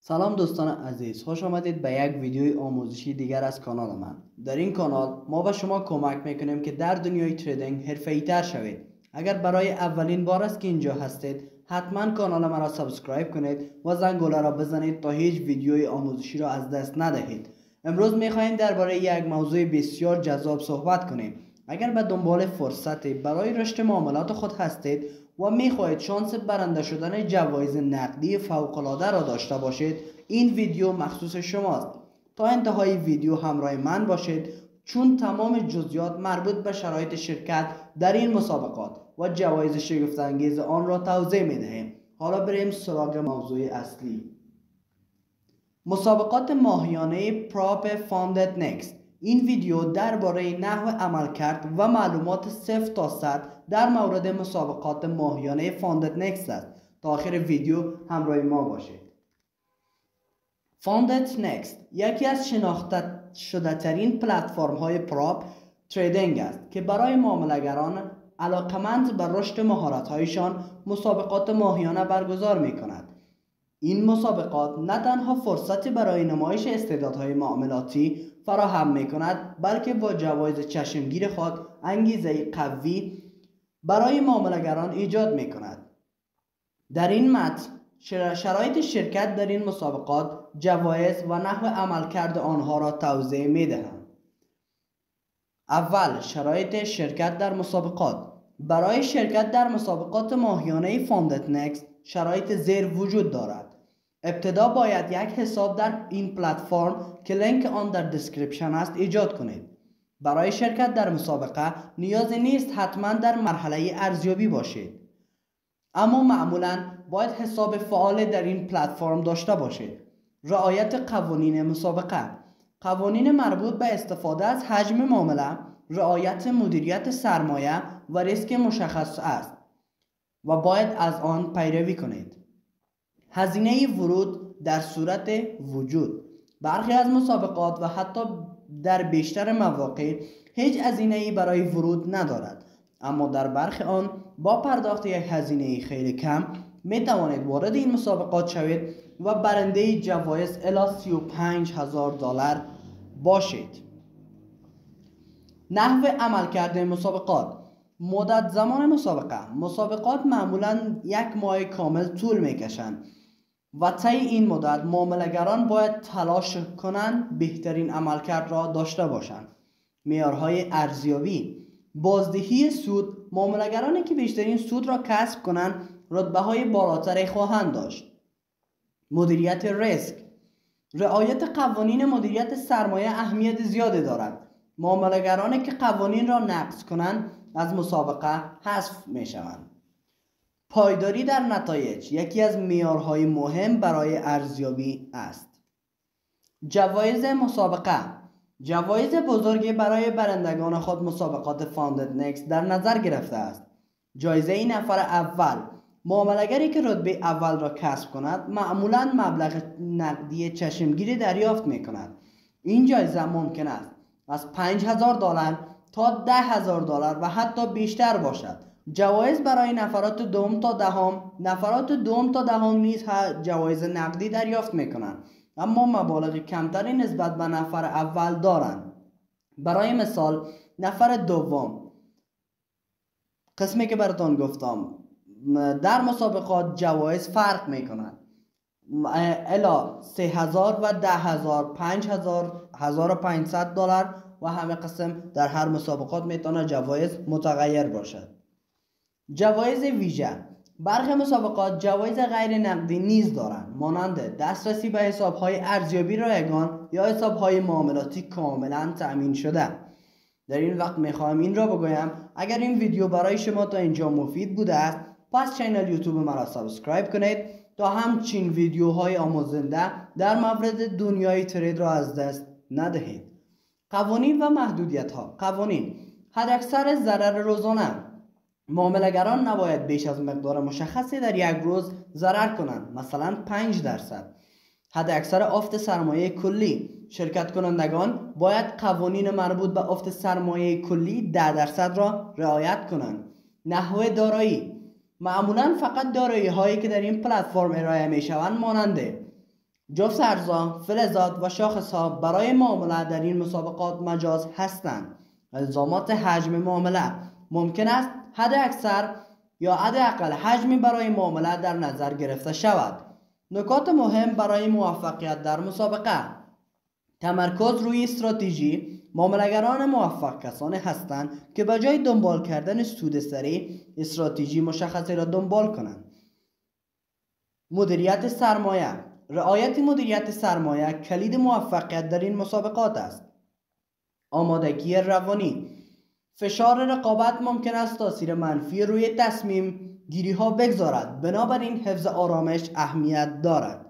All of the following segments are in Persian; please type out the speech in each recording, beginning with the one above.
سلام دوستان عزیز، خوش آمدید به یک ویدیوی آموزشی دیگر از کانال من. در این کانال ما به شما کمک میکنیم که در دنیای تریدینگ حرفه‌ای تر شوید. اگر برای اولین بار است که اینجا هستید، حتما کانال من را سابسکرایب کنید و زنگوله را بزنید تا هیچ ویدیوی آموزشی را از دست ندهید. امروز میخواهیم درباره یک موضوع بسیار جذاب صحبت کنیم. اگر به دنبال فرصتی برای رشد معاملات خود هستید و میخواهید شانس برنده شدن جوایز نقدی فوق‌العاده را داشته باشید، این ویدیو مخصوص شماست. تا انتهای ویدیو همراه من باشید، چون تمام جزئیات مربوط به شرایط شرکت در این مسابقات و جوایز شگفت‌انگیز آن را توضیح میدهیم. حالا بریم سراغ موضوع اصلی. مسابقات ماهیانه پراپ فاندد نکست. این ویدیو درباره نحو عملکرد و معلومات 0 تا 100 در مورد مسابقات ماهیانه فاندد نکست است. تا آخر ویدیو همراه ما باشید. فاندد نکست یکی از شناخته شده ترین پلتفرم های پراپ تریدینگ است که برای معامله‌گران علاقمند به رشد مهارت هایشان مسابقات ماهیانه برگزار می کند. این مسابقات نه تنها فرصتی برای نمایش استعدادهای معاملاتی فراهم می کند، بلکه با جوایز چشمگیر خود انگیزه قوی برای معامله‌گران ایجاد می کند. در این متن شرایط شرکت در این مسابقات، جوایز و نحو عملکرد آنها را توضیح می دهم. اول، شرایط شرکت در مسابقات. برای شرکت در مسابقات ماهیانه فاندد نکست شرایط زیر وجود دارد. ابتدا باید یک حساب در این پلتفرم که لینک آن در دیسکریپشن است ایجاد کنید. برای شرکت در مسابقه نیازی نیست حتما در مرحله ارزیابی باشید، اما معمولا باید حساب فعال در این پلتفرم داشته باشید. رعایت قوانین مسابقه. قوانین مربوط به استفاده از حجم معامله، رعایت مدیریت سرمایه و ریسک مشخص است و باید از آن پیروی کنید. هزینه ورود در صورت وجود. برخی از مسابقات و حتی در بیشتر مواقع هیچ هزینه‌ای برای ورود ندارد، اما در برخی آن با پرداخت یک هزینه خیلی کم می توانید وارد این مسابقات شوید و برنده جوایز الی $35,000 باشید. نحو عملکرد مسابقات. مدت زمان مسابقات معمولا یک ماه کامل طول می کشند و طی این مدت معامله‌گران باید تلاش کنند بهترین عملکرد را داشته باشند. معیارهای ارزیابی. بازدهی سود. معامله‌گرانی که بیشترین سود را کسب کنند رتبه‌های بالاتری خواهند داشت. مدیریت ریسک. رعایت قوانین مدیریت سرمایه اهمیت زیادی دارد. معامله‌گرانی که قوانین را نقض کنند از مسابقه حذف می‌شوند. پایداری در نتایج یکی از معیارهای مهم برای ارزیابی است. جوایز مسابقه. جوایز بزرگی برای برندگان خود مسابقات فاندد نکست در نظر گرفته است. جایزه نفر اول. معامله‌گری که رتبه اول را کسب کند معمولاً مبلغ نقدی چشمگیری دریافت می کند. این جایزه ممکن است از $5,000 تا $10,000 و حتی بیشتر باشد. جوایز برای نفرات دوم تا دهم نیز جوایز نقدی دریافت می کنند، اما مبالغ کمتری نسبت به نفر اول دارند. برای مثال، نفر دوم، قسمی که براتون گفتم، در مسابقات جوایز فرق می کنند الی $3,000 و $10,000، $5,000، $1,500 و همه قسم در هر مسابقات میتونه جوایز متغیر باشد. جوایز ویژه. برخی مسابقات جوایز غیر نقدی نیز دارند، مانند دسترسی به حساب‌های ارزیابی رایگان یا حساب‌های معاملاتی کاملا تأمین شده. در این وقت میخواهم این را بگویم اگر این ویدیو برای شما تا اینجا مفید بوده است، پس کانال یوتیوب ما را سابسکرایب کنید تا همچین ویدیوهای آموزنده در مورد دنیای ترید را از دست ندهید. قوانین و محدودیت‌ها. قوانین. حداکثر ضرر روزانه. معامله‌گران نباید بیش از مقدار مشخصی در یک روز ضرر کنند، مثلا 5%. حداکثر افت سرمایه کلی. شرکت کنندگان باید قوانین مربوط به افت سرمایه کلی 10% را رعایت کنند. نحوه دارایی. معمولا فقط دارایی هایی که در این پلتفرم ارائه می شوند مانند جفت ارزها، فلزات و شاخصها برای معامله در این مسابقات مجاز هستند. الزامات حجم معامله: ممکن است حد اکثر یا حد اقل حجمی برای معامله در نظر گرفته شود. نکات مهم برای موفقیت در مسابقه: تمرکز روی استراتژی. معامله‌گران موفق کسانی هستند که به جای دنبال کردن سود سریع، استراتژی مشخصی را دنبال کنند. مدیریت سرمایه: رعایت مدیریت سرمایه کلید موفقیت در این مسابقات است. آمادگی روانی: فشار رقابت ممکن است تاثیر منفی روی تصمیم گیری ها بگذارد، بنابراین حفظ آرامش اهمیت دارد.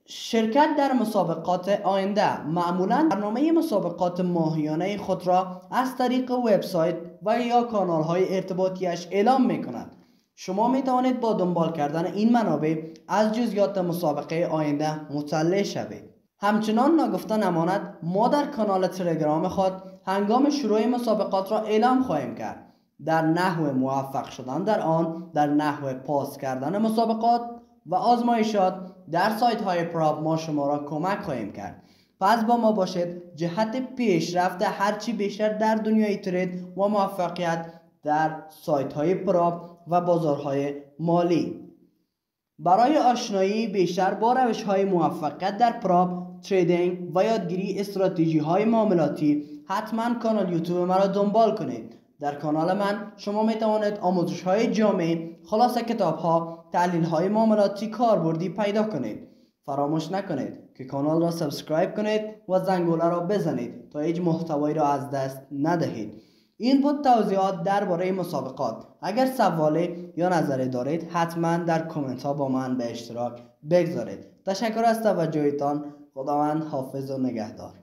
شرکت در مسابقات آینده: معمولاً برنامه مسابقات ماهیانه خود را از طریق وبسایت و یا کانال‌های ارتباطیش اعلام می‌کند. شما می‌توانید با دنبال کردن این منابع از جزئیات مسابقه آینده مطلع شوید. همچنان ناگفته نماند، ما در کانال تلگرام خود هنگام شروع مسابقات را اعلام خواهیم کرد. در نحو موفق شدن در آن، در نحو پاس کردن مسابقات و آزمایشات در سایت های پراب ما شما را کمک خواهیم کرد. پس با ما باشید جهت پیشرفت هرچی بیشتر در دنیای ترید و موفقیت در سایت های پراب و بازارهای مالی. برای آشنایی بیشتر با روش های موفقیت در پراب، تریدینگ و یادگیری استراتژی های معاملاتی حتما کانال یوتیوب ما را دنبال کنید. در کانال من شما می توانید آموزش های جامع، خلاصه کتاب ها، تحلیل های معاملاتی کاربردی پیدا کنید. فراموش نکنید که کانال را سابسکرایب کنید و زنگوله را بزنید تا هیچ محتوایی را از دست ندهید. این بود توضیحات درباره مسابقات. اگر سوالی یا نظری دارید حتما در کامنت ها با من به اشتراک بگذارید. تشکر از توجهتان. خداوند حافظ و نگهدار.